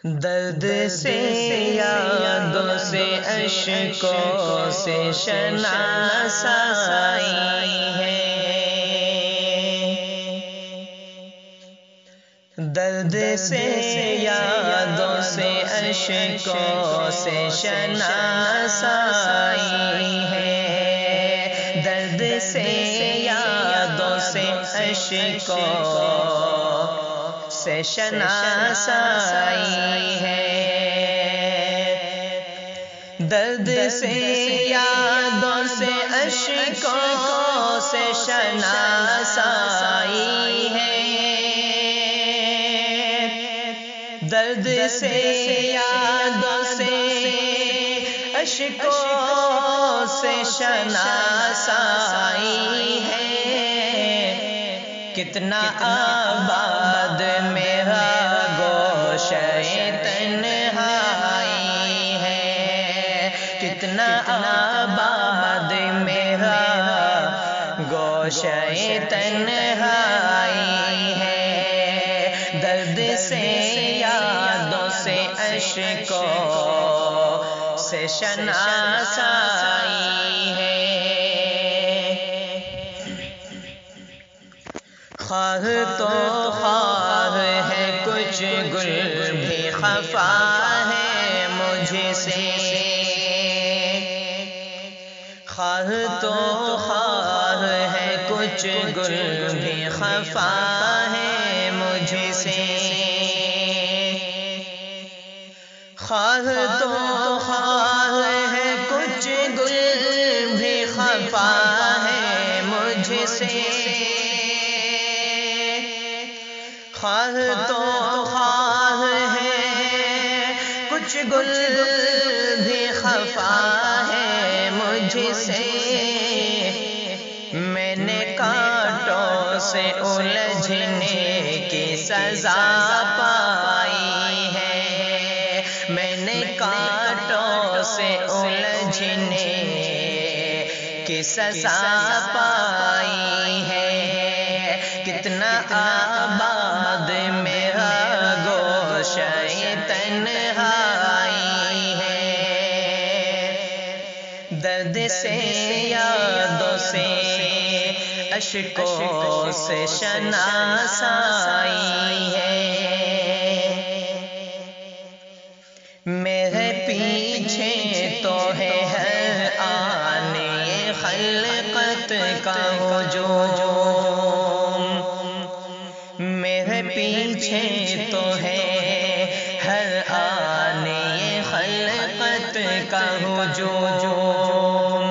درد سے یادوں سے اشکوں سے شناسائی ہے، درد سے یادوں سے اشکوں سے شناسائی ہے، درد سے یادوں سے اشکوں سے شناسائی ہے، درد سے یادوں سے اشکوں سے شناسائی ہے، درد سے یادوں سے اشکوں سے شناسائی ہے، کتنا آباد میرا گوشہ تنہائی ہے، کتنا آباد میرا گوشہ تنہائی ہے، درد سے یادوں سے اشکوں سے شناسائی ہے، خواہ تو خواہ ہے کچھ گل بھی خفا ہے مجھ سے، خواہ تو خواہ ہے کچھ گل بھی خفا ہے مجھ سے، خواہ تو خواہ ہے کچھ گل بھی خفا ہے مجھ سے، خواہ تو خواہ ہے کچھ گل بھی خفا ہے مجھ سے، میں نے کانٹوں سے الجھنے کی سزا پائی ہے، میں نے کانٹوں سے الجھنے کی سزا پائی ہے، کتنا آباد میرا گوشہ تنہائی ہے، درد سے یادوں سے اشکوں سے شناسائی ہے، میرے پیچھے تو ہے ہر آنے خلقت کا ہجوم، میرے پیچھے تو ہے ہر آنے خلقت کا ہجوم،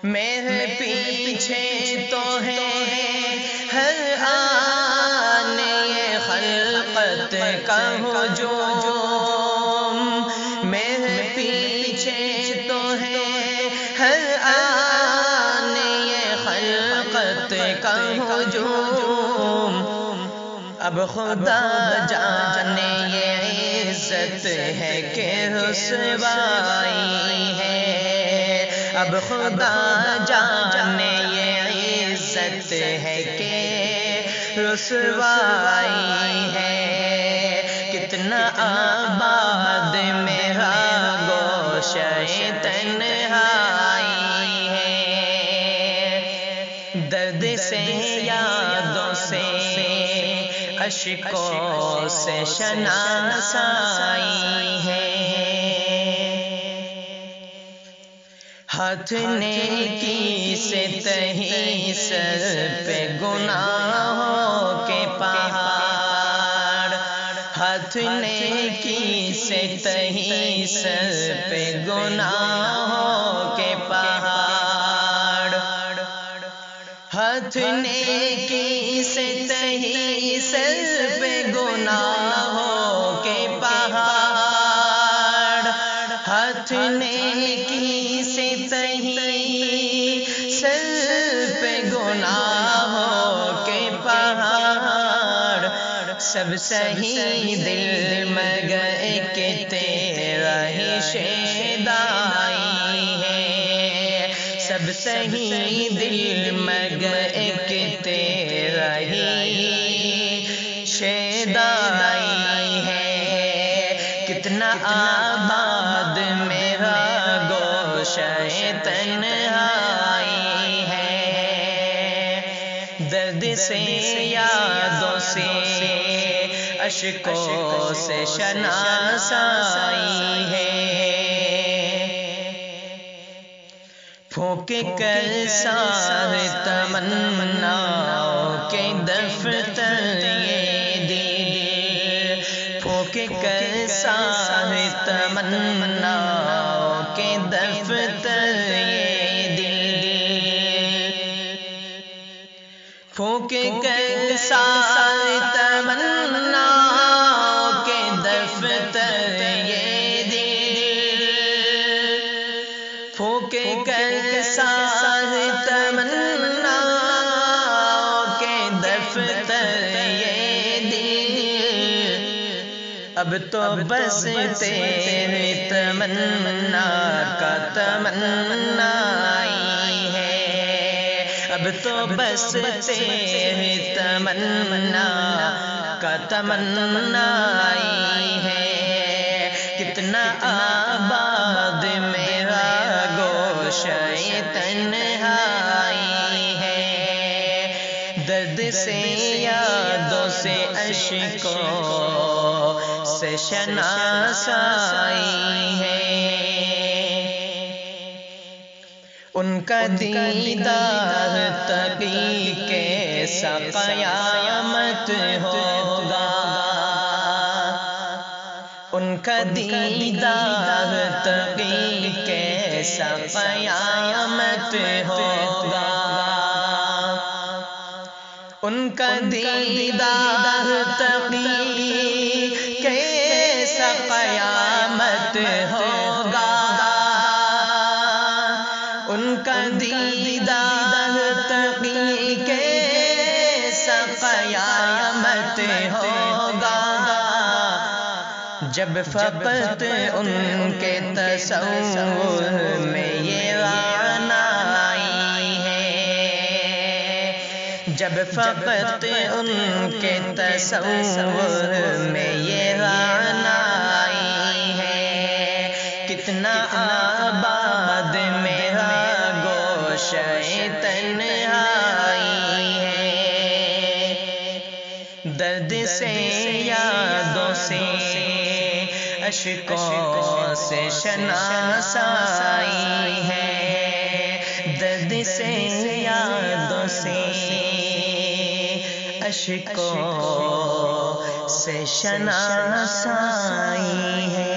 میرے پیچھے تو ہے ہر آنے خلقت کا ہجوم، میرے پیچھے تو ہے ہر آنے خلقت کا ہجوم، اب خدا جانے یہ عزت ہے کہ رسوائی ہے، اب خدا جانے یہ عزت ہے کہ رسوائی ہے، کتنا آباد میرا گوشہ تنہائی ہے، درد سے یادوں سے اشکوں سے شناسائی ہے، ہاتھ نیکی سے تہی سر پہ گناہوں کے پہاڑ، ہاتھ نیکی سے تہی سر پہ گناہوں کے پہاڑ، ہاتھ نیکی سے تہی سر پہ گناہوں کے پہاڑ، ہاتھ نیکی سے تہی سر پہ گناہوں کے پہاڑ، سب سہی دل مگر کہ تیرا ہی شیدائی ہے، سب سہی دل مگر کہ تیرا ہی شیدائی ہے، آباد میرا گوشہ تنہائی ہے، درد سے یادوں سے اشکوں سے شناسائی ہے، پھونک کر سارے تمناؤں کے دفتر یہ دل، پھونک کر سارے تمناؤں کے دفتر یہ دل، پھونک کر سارے تمناؤں کے دفتر یہ دل، پھونک کر سارے تمناؤں کے دفتر یہ دل، اب تو بس تیری تمنا کا تمنائی ہے، اب تو بس تیری تمنا کا تمنائی ہے، کتنا آباد میرا گوشہ تنہائی ہے، درد سے یادوں سے اشکوں سے شناسائی ہے، ان کا دیدار تقی کیسا قیامت ہوگا، ان کا دیدار تقی کیسا قیامت ہوگا، ان کا دیدار تقی کیسا قیامت ہوگا، ان کا دیدار تقی کیسا قیامت ہوگا، جب فقط ان کے تصور میں یہ رعنائی ہے، جب فقط ان کے تصور میں یہ رعنائی ہے، کتنا آباد میرا گوشہ تنہائی ہے، درد سے یادوں سے اشکوں سے شناسائی ہے، درد سے یادوں سے اشکوں سے شناسائی ہے۔